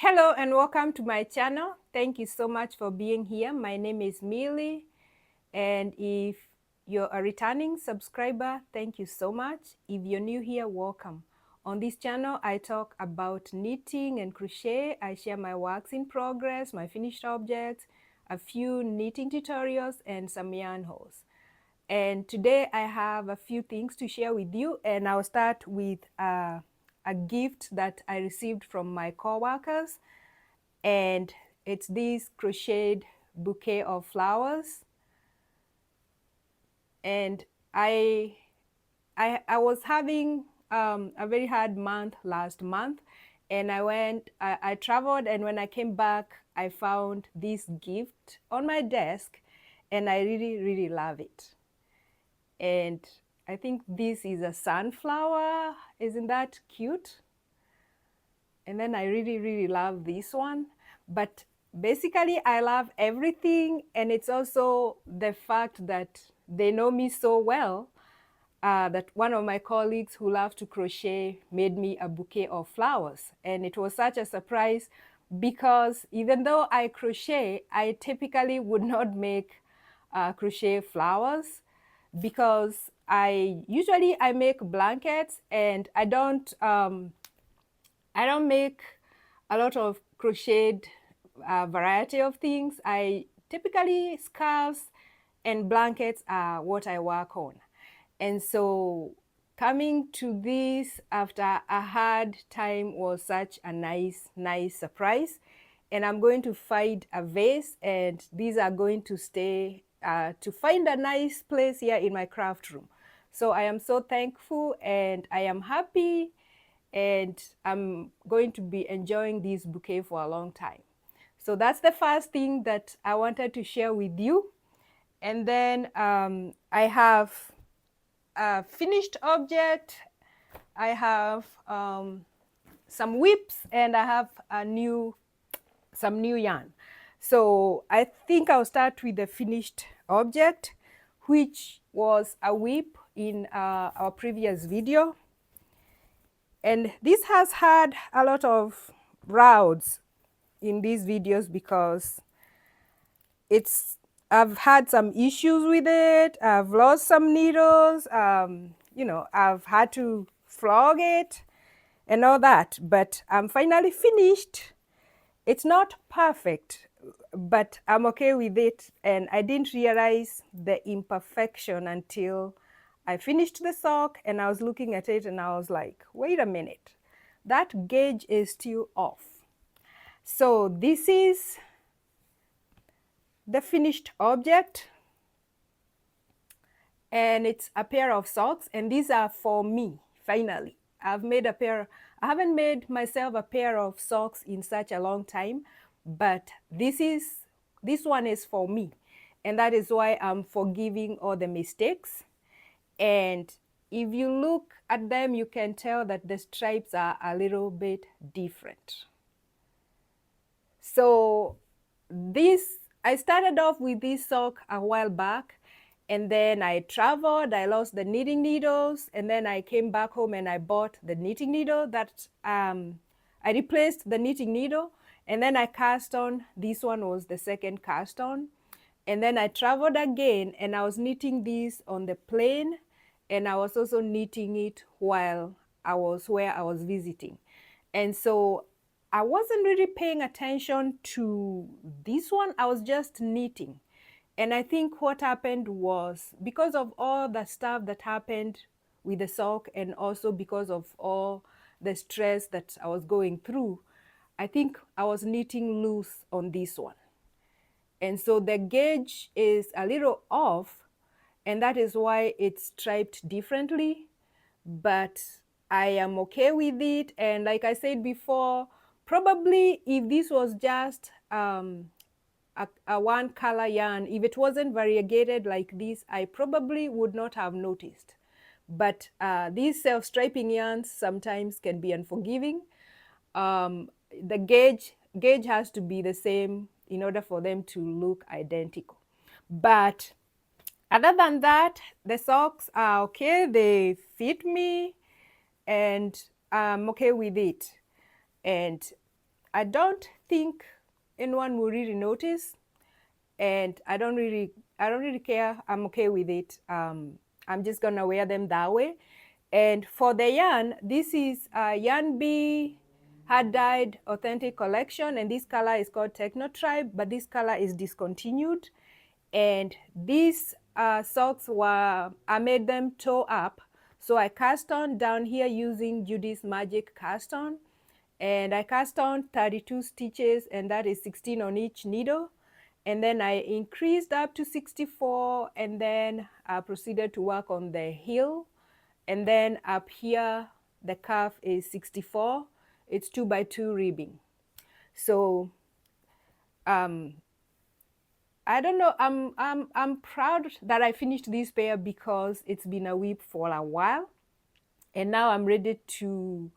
Hello and welcome to my channel. Thank you so much for being here. My name is Millie, and if you're a returning subscriber, thank you so much. If you're new here, welcome. On this channel, I talk about knitting and crochet. I share my works in progress, my finished objects, a few knitting tutorials, and some yarn hauls. And today I have a few things to share with you, and I'll start with a gift that I received from my co-workers, and it's this crocheted bouquet of flowers. And I was having a very hard month last month, and I traveled, and when I came back I found this gift on my desk, and I really love it. And I think this is a sunflower. Isn't that cute? And then I really love this one. But basically I love everything, and it's also the fact that they know me so well that one of my colleagues who loves to crochet made me a bouquet of flowers. And it was such a surprise because even though I crochet, I typically would not make crochet flowers, because I make blankets, and I don't make a lot of crocheted variety of things. I typically scarves and blankets are what I work on. And so coming to this after a hard time was such a nice surprise. And I'm going to find a vase, and these are going to stay to find a nice place here in my craft room. So I am so thankful, and I am happy, and I'm going to be enjoying this bouquet for a long time. So that's the first thing that I wanted to share with you. And then I have a finished object. I have some whips, and I have some new yarn. So I think I'll start with the finished object, which was a whip in our previous video. And this has had a lot of rows in these videos because I've had some issues with it. I've lost some needles. I've had to flog it and all that, but I'm finally finished. It's not perfect, but I'm okay with it, and I didn't realize the imperfection until I finished the sock, and I was looking at it and I was like, wait a minute, that gauge is still off. So this is the finished object, and it's a pair of socks, and these are for me. Finally, I've made a pair. I haven't made myself a pair of socks in such a long time, but this one is for me, and that is why I'm forgiving all the mistakes. And if you look at them, you can tell that the stripes are a little bit different. So I started off with this sock a while back, and then I traveled, I lost the knitting needles, and then I came back home and I bought the knitting needle that I replaced the knitting needle, and then I cast on. This one was the second cast on. And then I traveled again, and I was knitting this on the plane, and I was also knitting it while I was where I was visiting. And so I wasn't really paying attention to this one. I was just knitting. And I think what happened was, because of all the stuff that happened with the sock, and also because of all the stress that I was going through, I think I was knitting loose on this one. And so the gauge is a little off, and that is why it's striped differently. But I am okay with it. And like I said before, probably if this was just a one color yarn, if it wasn't variegated like this, I probably would not have noticed. But these self-striping yarns sometimes can be unforgiving. The gauge has to be the same in order for them to look identical. But other than that, the socks are okay. They fit me, and I'm okay with it. And I don't think anyone will really notice, and I don't really care. I'm okay with it. I'm just gonna wear them that way. And for the yarn, this is Yarn Bee Hand Dyed Authentic Collection, and this color is called Techno Tribe, but this color is discontinued. And these socks I made them toe up. So I cast on down here using Judy's Magic Cast On. And I cast on 32 stitches, and that is 16 on each needle. And then I increased up to 64, and then I proceeded to work on the heel. And then up here, the cuff is 64. It's 2x2 ribbing. So I don't know. I'm proud that I finished this pair because it's been a WIP for a while, and now I'm ready to.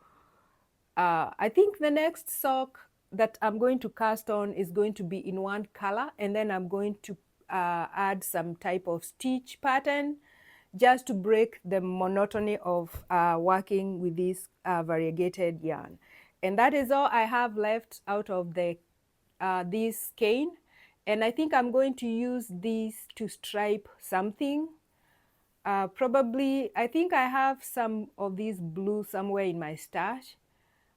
I think the next sock that I'm going to cast on is going to be in one color, and then I'm going to add some type of stitch pattern just to break the monotony of working with this variegated yarn. And that is all I have left out of the this skein. And I think I'm going to use this to stripe something. Probably, I think I have some of these blue somewhere in my stash.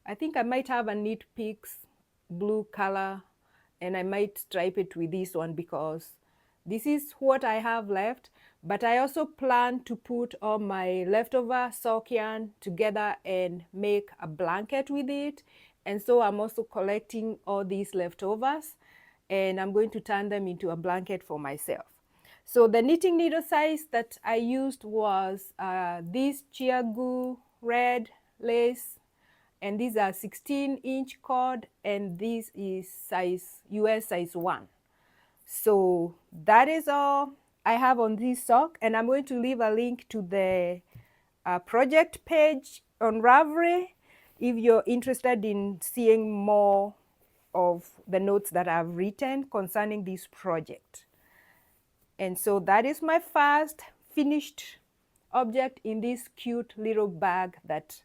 I think I might have a Knit Picks blue color, and I might stripe it with this one because this is what I have left. But I also plan to put all my leftover sock yarn together and make a blanket with it. And so I'm also collecting all these leftovers, and I'm going to turn them into a blanket for myself. So the knitting needle size that I used was this Chiagu red lace, and these are 16-inch cord, and this is size US size 1. So that is all I have on this sock, and I'm going to leave a link to the project page on Ravelry if you're interested in seeing more of the notes that I've written concerning this project. And so that is my first finished object in this cute little bag that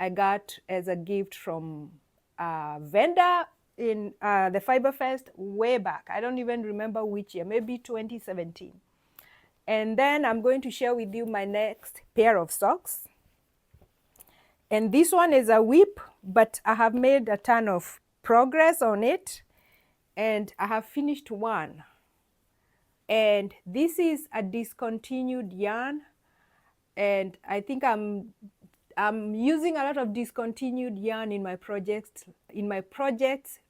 I got as a gift from a vendor in the Fiber Fest way back. I don't even remember which year, maybe 2017. And then I'm going to share with you my next pair of socks. And this one is a WIP, but I have made a ton of progress on it, and I have finished one. And this is a discontinued yarn, and I think I'm using a lot of discontinued yarn in my projects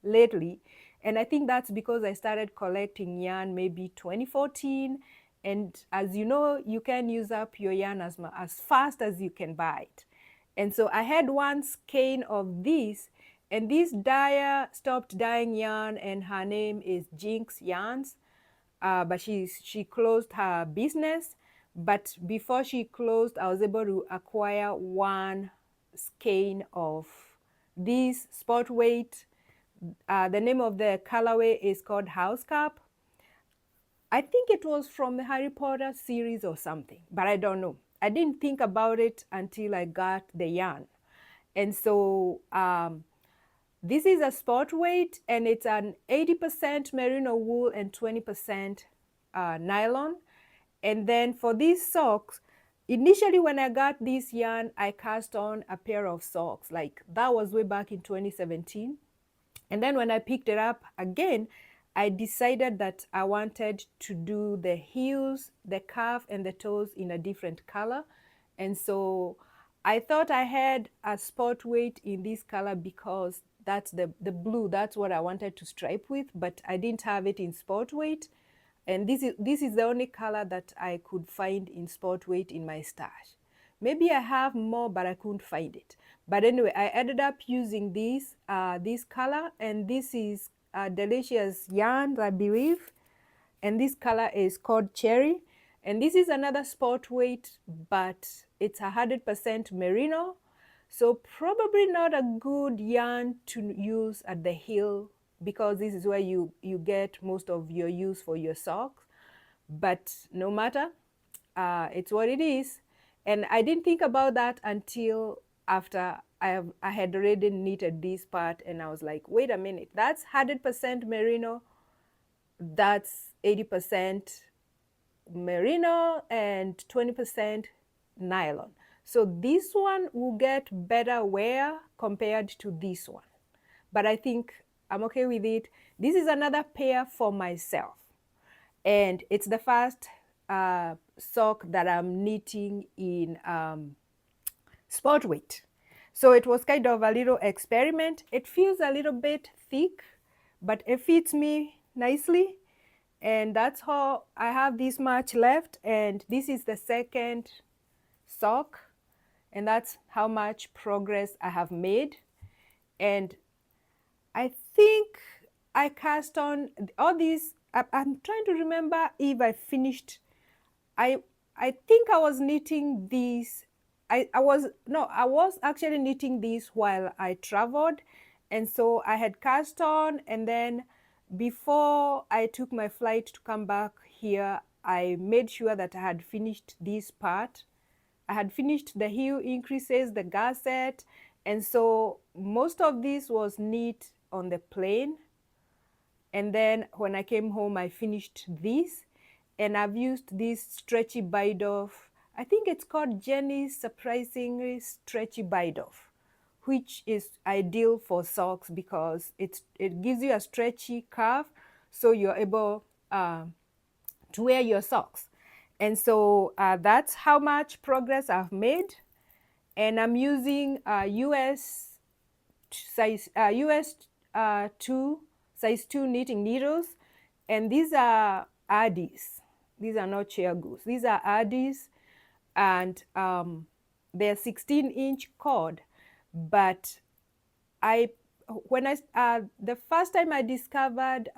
lately, and I think that's because I started collecting yarn maybe 2014, and as you know, you can use up your yarn as fast as you can buy it. And so I had one skein of this, and this dyer stopped dyeing yarn, and her name is Jinx Yarns, but she closed her business. But before she closed, I was able to acquire one skein of this sport weight. The name of the colorway is called House Cap. I think it was from the Harry Potter series or something, but I don't know. I didn't think about it until I got the yarn. And so this is a sport weight, and it's an 80% merino wool and 20% nylon. And then for these socks, initially when I got this yarn, I cast on a pair of socks. Like that was way back in 2017. And then when I picked it up again, I decided that I wanted to do the heels, the calf, and the toes in a different color. And so I thought I had a sport weight in this color because that's the blue, that's what I wanted to stripe with, but I didn't have it in sport weight. And this is the only color that I could find in sport weight in my stash. Maybe I have more, but I couldn't find it. But anyway, I ended up using this color, and this is Delicious Yarn, I believe. And this color is called Cherry. And this is another sport weight, but it's 100% merino. So probably not a good yarn to use at the heel, because this is where you get most of your use for your socks. But no matter, it's what it is. And I didn't think about that until after I had already knitted this part, and I was like, wait a minute, that's 100% merino, that's 80% merino and 20% nylon. So this one will get better wear compared to this one, but I think I'm okay with it. This is another pair for myself, and it's the first sock that I'm knitting in sport weight. So it was kind of a little experiment. It feels a little bit thick, but it fits me nicely. And that's how I have this much left. And this is the second sock. And that's how much progress I have made. And I think I cast on all these. I'm trying to remember if I finished. I think I was knitting these. I was actually knitting these while I traveled, and so I had cast on, and then before I took my flight to come back here, I made sure that I had finished this part. I had finished the heel increases, the gusset, and so most of this was knit on the plane. And then when I came home, I finished this, and I've used this stretchy bite-off. I think it's called Jenny's Surprisingly Stretchy Bite-off, which is ideal for socks because it gives you a stretchy curve, so you're able to wear your socks. And so that's how much progress I've made. And I'm using US size 2 size 2 knitting needles, and these are Addies. These are not chair goose. These are Addies, and they're 16-inch cord. But the first time I discovered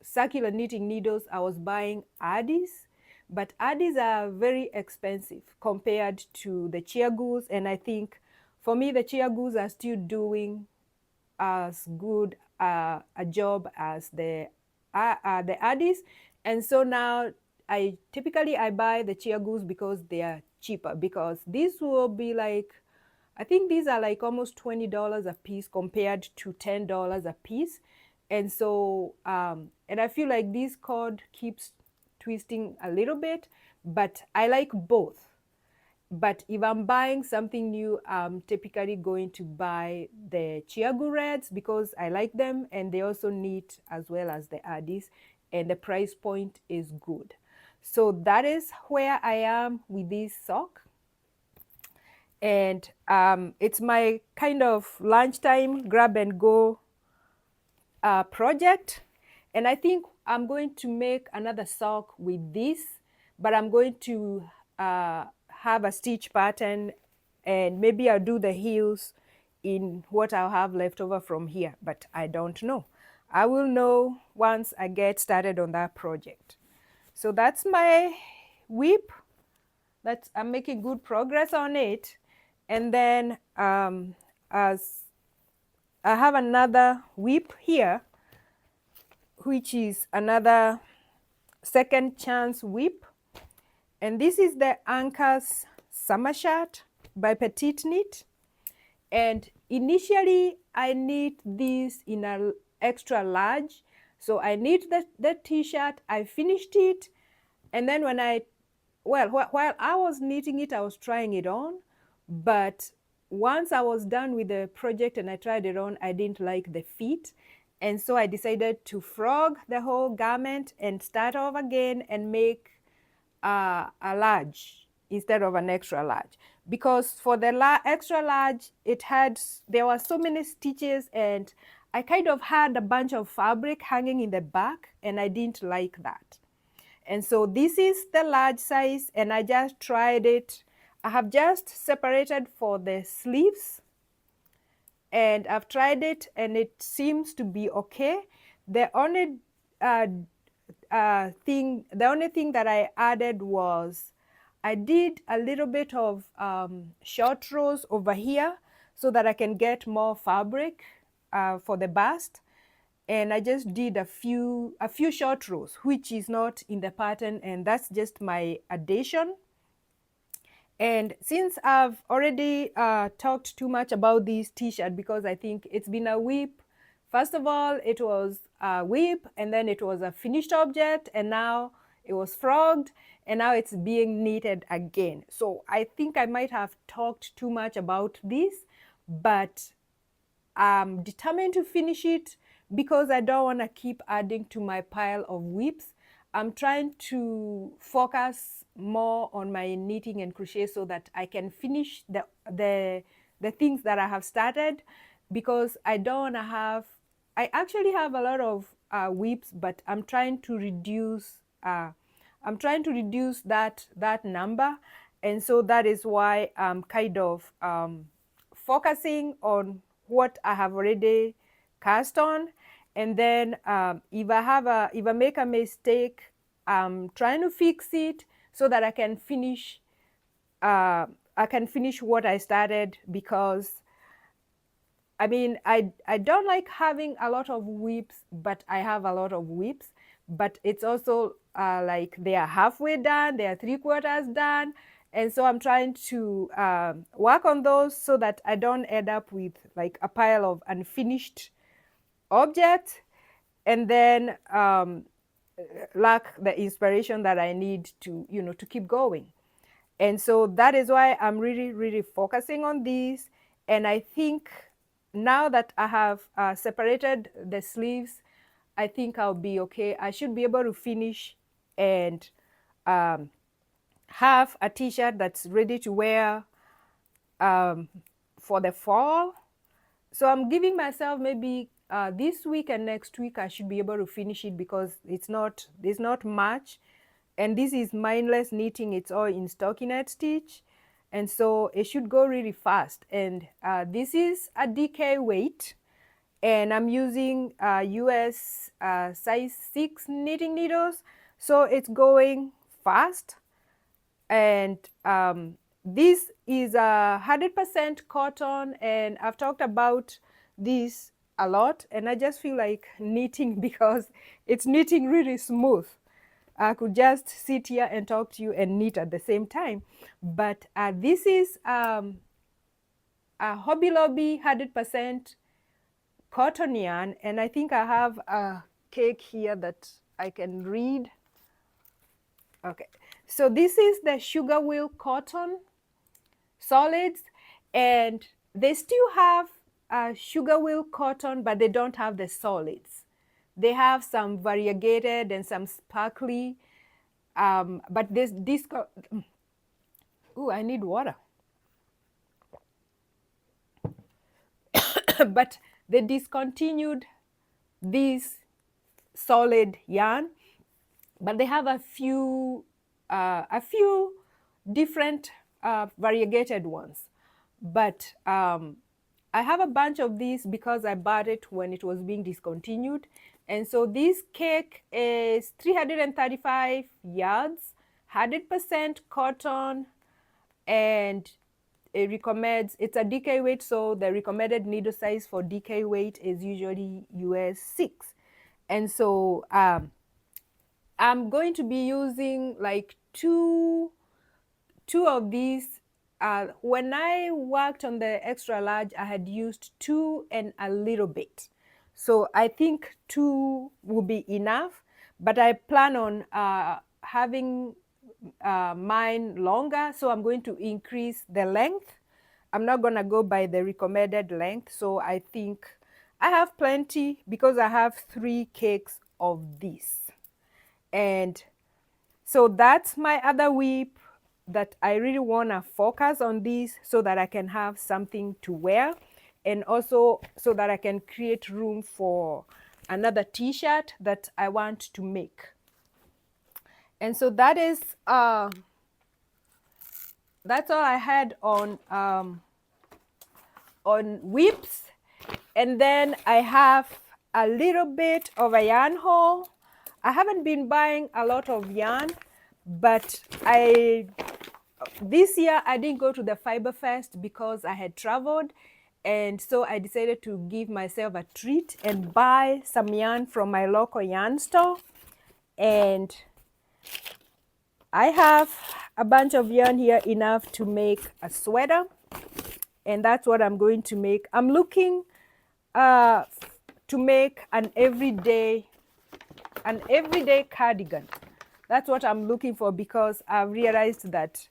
circular knitting needles, I was buying Addies, but Addies are very expensive compared to the chair goose, and I think for me the chair goose are still doing as good a job as the Addies. And so now I typically buy the chair goose because they are cheaper, because these will be like, I think these are like almost $20 a piece compared to $10 a piece. And so and I feel like this cord keeps twisting a little bit, but I like both. But if I'm buying something new, I'm typically going to buy the Chiagu Reds because I like them, and they also knit as well as the Addies, and the price point is good. So that is where I am with this sock. And it's my kind of lunchtime grab and go project. And I think I'm going to make another sock with this, but I'm going to have a stitch pattern, and maybe I'll do the heels in what I'll have left over from here, but I don't know. I will know once I get started on that project. So that's my WIP. I'm making good progress on it. And then as I have another WIP here, which is another second chance WIP. And this is the Anker's Summer Shirt by Petitknit. And initially I knit this in an extra large. So I knit the t-shirt, I finished it, and then while I was knitting it, I was trying it on. But once I was done with the project and I tried it on, I didn't like the fit. And so I decided to frog the whole garment and start off again and make a large instead of an extra large, because for the extra large there were so many stitches, and I kind of had a bunch of fabric hanging in the back, and I didn't like that. And so this is the large size, and I just tried it. I have just separated for the sleeves, and I've tried it, and it seems to be okay. The only thing that I added was I did a little bit of short rows over here so that I can get more fabric for the bust, and I just did a few short rows, which is not in the pattern, and that's just my addition. And since I've already talked too much about this t-shirt, because I think it's been a WIP. First of all, it was a WIP, and then it was a finished object, and now it was frogged, and now it's being knitted again. So I think I might have talked too much about this, but I'm determined to finish it because I don't want to keep adding to my pile of WIPs. I'm trying to focus more on my knitting and crochet so that I can finish the things that I have started, because I don't want to have, I actually have a lot of WIPs, but I'm trying to reduce that number. And so that is why I'm kind of focusing on what I have already cast on. And then if I make a mistake, I'm trying to fix it so that I can finish what I started, because I mean, I don't like having a lot of WIPs, but I have a lot of WIPs. But it's also like they are halfway done, they are 3/4 done. And so I'm trying to work on those so that I don't end up with like a pile of unfinished objects, and then lack the inspiration that I need to, to keep going. And so that is why I'm really, really focusing on this. And I think now that I have separated the sleeves, I think I'll be okay. I should be able to finish and have a t-shirt that's ready to wear for the fall. So I'm giving myself maybe this week and next week I should be able to finish it, because there's not much. And this is mindless knitting. It's all in stockinette stitch. And so it should go really fast. And this is a DK weight. And I'm using US size 6 knitting needles. So it's going fast. And this is 100% cotton. And I've talked about this a lot. And I just feel like knitting because it's knitting really smooth. I could just sit here and talk to you and knit at the same time. But this is a Hobby Lobby 100% cotton yarn. And I think I have a cake here that I can read. Okay, so this is the Sugar Wheel Cotton solids. And they still have Sugar Wheel Cotton, but they don't have the solids. They have some variegated and some sparkly, but this ooh, I need water. But they discontinued this solid yarn, but they have a few different variegated ones. But I have a bunch of these because I bought it when it was being discontinued. And so this cake is 335 yards, 100% cotton, and it recommends, it's a DK weight, so the recommended needle size for DK weight is usually US 6. And so I'm going to be using like two of these. When I worked on the extra large, I had used 2 and a little bit. So I think 2 will be enough, but I plan on having mine longer. So I'm going to increase the length. I'm not going to go by the recommended length. So I think I have plenty because I have 3 cakes of this. And so that's my other WIP that I really want to focus on this so that I can have something to wear, and also so that I can create room for another t-shirt that I want to make. And so that is that's all I had on WIPs. And then I have a little bit of a yarn haul. I haven't been buying a lot of yarn, but this year I didn't go to the Fiber Fest because I had traveled, and so I decided to give myself a treat and buy some yarn from my local yarn store. And I have a bunch of yarn here, enough to make a sweater, and that's what I'm going to make. I'm looking to make an everyday cardigan. That's what I'm looking for, because I've realized that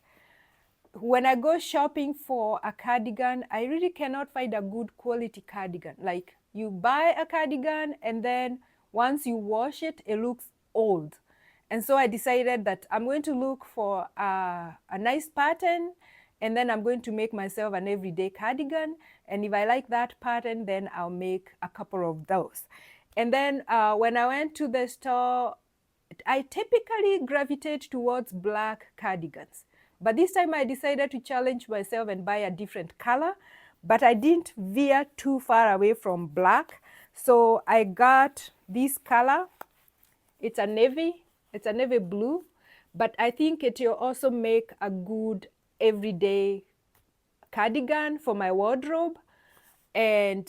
when I go shopping for a cardigan, I really cannot find a good quality cardigan. Like, you buy a cardigan and then once you wash it, it looks old. And so I decided that I'm going to look for a nice pattern, and then I'm going to make myself an everyday cardigan. And if I like that pattern, then I'll make a couple of those. And then when I went to the store, I typically gravitate towards black cardigans. But this time I decided to challenge myself and buy a different color. But I didn't veer too far away from black. So I got this color. It's a navy blue. But I think it will also make a good everyday cardigan for my wardrobe. And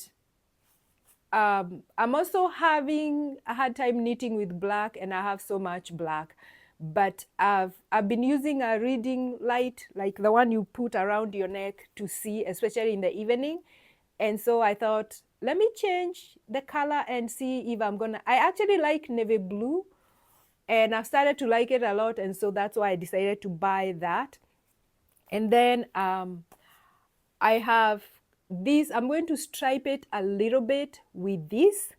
I'm also having a hard time knitting with black, and I have so much black. But I've been using a reading light, like the one you put around your neck to see, especially in the evening. And so I thought, let me change the color and see if I'm gonna. I actually like navy blue, and I've started to like it a lot, and so that's why I decided to buy that. And then I have this. I'm going to stripe it a little bit with this,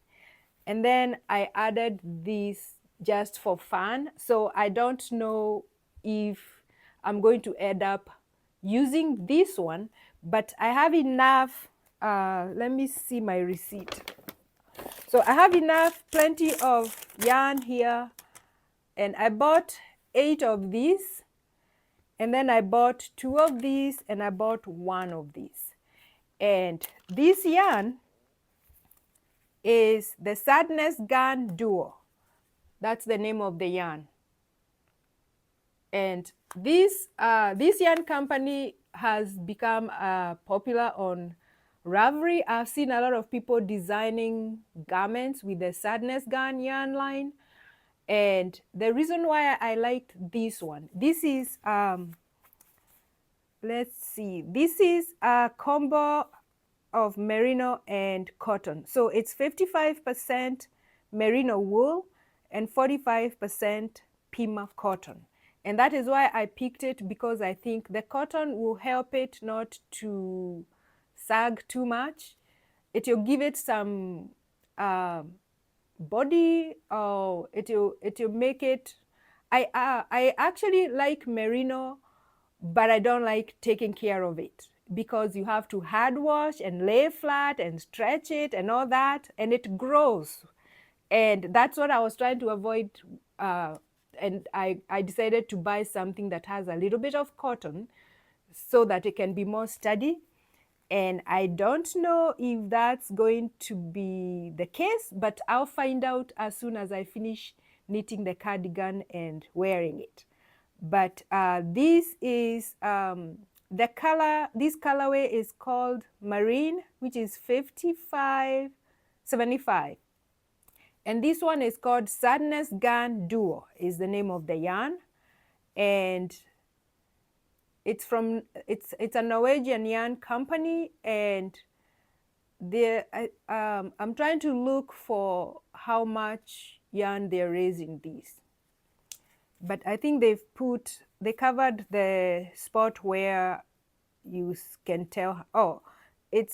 and then I added this just for fun. So I don't know if I'm going to end up using this one, but I have enough. Let me see my receipt. So I have plenty of yarn here, and I bought 8 of these, and then I bought 2 of these, and I bought 1 of these. And this yarn is the Sandnes Garn Duo. That's the name of the yarn. And this yarn company has become popular on Ravelry. I've seen a lot of people designing garments with the Sandnes Garn yarn line. And the reason why I liked this one, this is, let's see, this is a combo of merino and cotton. So it's 55% merino wool and 45% Pima cotton. And that is why I picked it, because I think the cotton will help it not to sag too much. It will give it some body, or it will make it. I actually like merino, but I don't like taking care of it, because you have to hard wash and lay flat and stretch it and all that, and it grows. And that's what I was trying to avoid. And I decided to buy something that has a little bit of cotton so that it can be more sturdy. And I don't know if that's going to be the case, but I'll find out as soon as I finish knitting the cardigan and wearing it. But this is the color. This colorway is called Marine, which is 55.75, and this one is called Sandnes Garn Duo, is the name of the yarn, and it's from it's a Norwegian yarn company. And I'm trying to look for how much yarn they're raising these. But I think they covered the spot where you can tell. Oh, it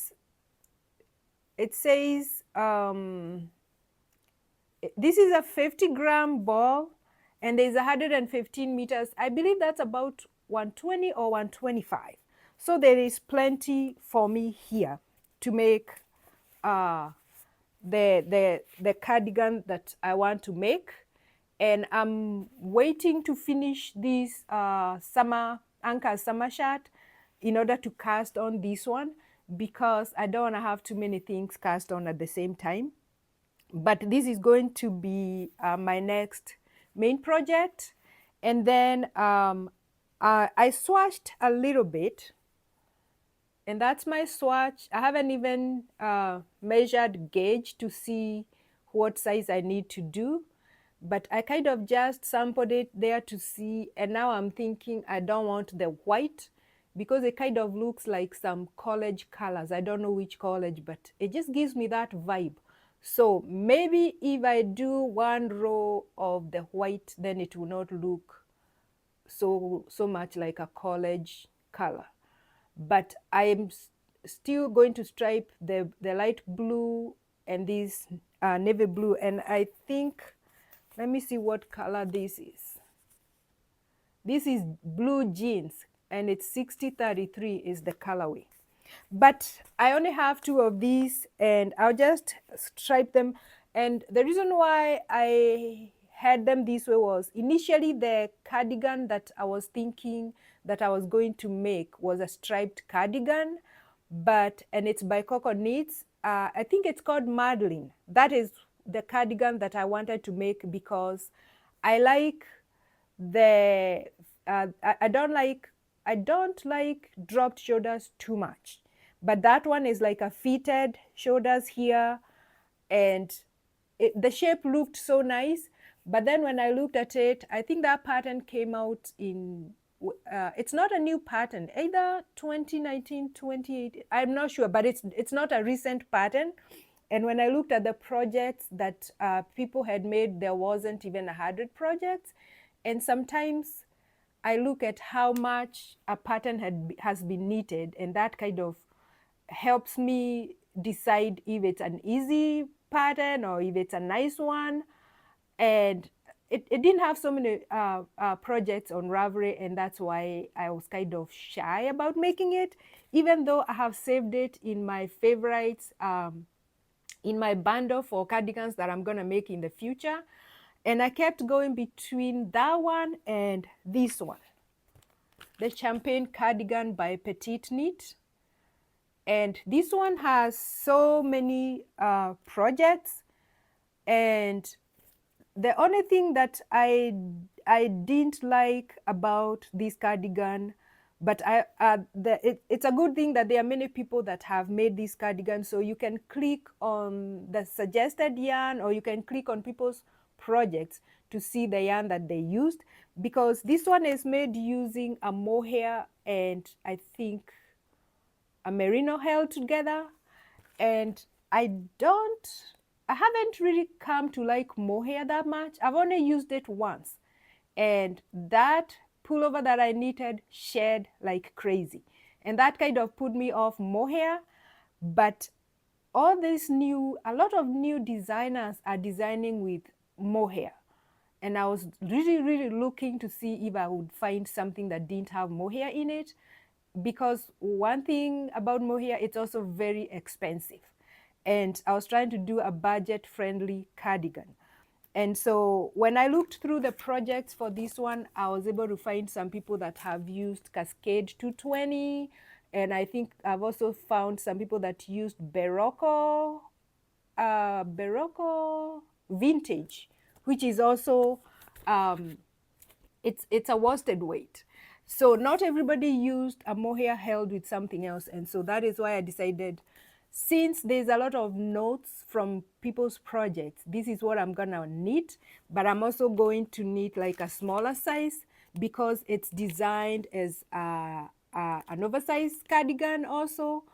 says this is a 50-gram ball, and there's 115 meters. I believe that's about 120 or 125. So there is plenty for me here to make the cardigan that I want to make. And I'm waiting to finish this Anker summer shirt in order to cast on this one, because I don't want to have too many things cast on at the same time. But this is going to be my next main project. And then I swatched a little bit, and that's my swatch. I haven't even measured gauge to see what size I need to do. but I kind of just sampled it there to see, and now I'm thinking I don't want the white because it kind of looks like some college colors. I don't know which college, but it just gives me that vibe. So maybe if I do one row of the white, then it will not look so much like a college color. But I am still going to stripe the light blue and this navy blue, and I think, let me see what color this is. This is blue jeans, and it's 6033 is the colorway. But I only have 2 of these, and I'll just stripe them. And the reason why I had them this way was initially the cardigan that I was thinking that I was going to make was a striped cardigan, and it's by PetiteKnit. I think it's called Madeline. That is the cardigan that I wanted to make because I like the I don't like dropped shoulders too much, but that one is like a fitted shoulders here, and the shape looked so nice. But then when I looked at it, I think that pattern came out in it's not a new pattern, either 2019, 2018, I'm not sure, but it's not a recent pattern. And when I looked at the projects that people had made, there wasn't even 100 projects. And sometimes I look at how much a pattern has been knitted, and that kind of helps me decide if it's an easy pattern or if it's a nice one. And it didn't have so many projects on Ravelry, and that's why I was kind of shy about making it, even though I have saved it in my favorites in my bundle for cardigans that I'm going to make in the future. And I kept going between that one and this one, the Champagne Cardigan by Petitknit. And this one has so many projects, and the only thing that I didn't like about this cardigan, but it's a good thing that there are many people that have made this cardigan, so you can click on the suggested yarn, or you can click on people's projects to see the yarn that they used, because this one is made using a mohair and I think a merino held together. And I haven't really come to like mohair that much. I've only used it once, and that pullover that I knitted shed like crazy, and that kind of put me off mohair. But a lot of new designers are designing with mohair, and I was really looking to see if I would find something that didn't have mohair in it, because one thing about mohair, it's also very expensive. And I was trying to do a budget-friendly cardigan. And so when I looked through the projects for this one, I was able to find some people that have used Cascade 220. And I think I've also found some people that used Barocco Vintage, which is also, it's a worsted weight. So not everybody used a mohair held with something else. And so that is why I decided, since there's a lot of notes from people's projects, this is what I'm gonna knit, but I'm also going to knit like a smaller size because it's designed as an oversized cardigan also.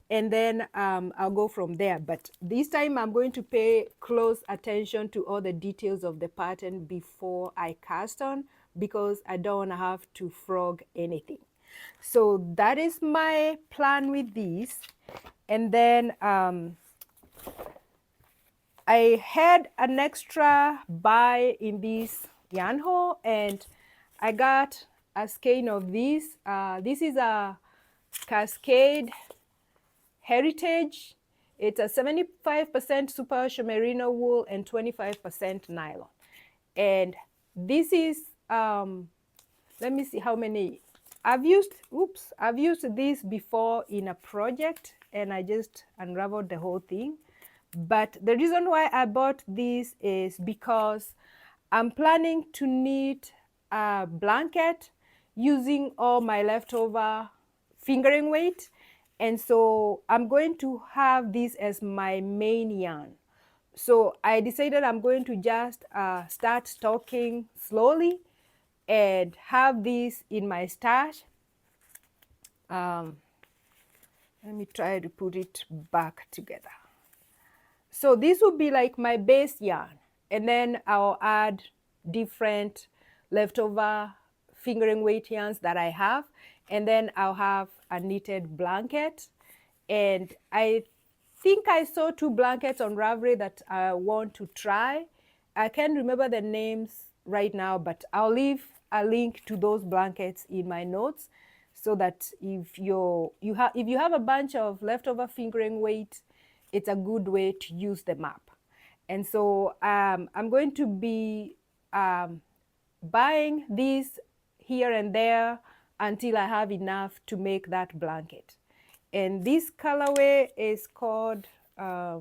And then I'll go from there. But this time I'm going to pay close attention to all the details of the pattern before I cast on, because I don't want to have to frog anything. So that is my plan with these. And then I had an extra buy in this yarn haul, and I got a skein of these. This is a Cascade Heritage. It's a 75% super merino wool and 25% nylon. And this is, let me see how many. I've used this before in a project, and I just unraveled the whole thing. But the reason why I bought this is because I'm planning to knit a blanket using all my leftover fingering weight. And so I'm going to have this as my main yarn. So I decided I'm going to just start stocking slowly and have this in my stash. Let me try to put it back together. So this would be like my base yarn, and then I'll add different leftover fingering weight yarns that I have, and then I'll have a knitted blanket. And I think I saw 2 blankets on Ravelry that I want to try. I can't remember the names right now, but I'll leave a link to those blankets in my notes, so that if you have a bunch of leftover fingering weight, it's a good way to use the map. And so I'm going to be buying these here and there until I have enough to make that blanket. And this colorway is called, I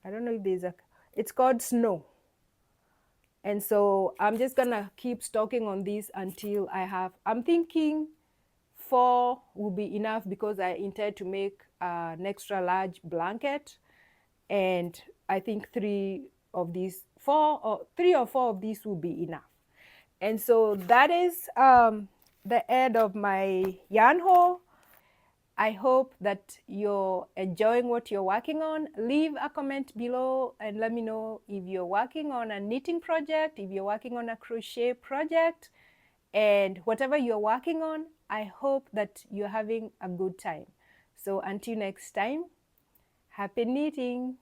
don't know if there's a, it's called Snow. And so I'm just gonna keep stocking on this until I have, I'm thinking 4 will be enough, because I intend to make an extra large blanket. And I think 3 of these, 3 or 4 of these will be enough. And so that is the end of my yarn haul. I hope that you're enjoying what you're working on. Leave a comment below and let me know if you're working on a knitting project, if you're working on a crochet project, and whatever you're working on, I hope that you're having a good time. So until next time, happy knitting!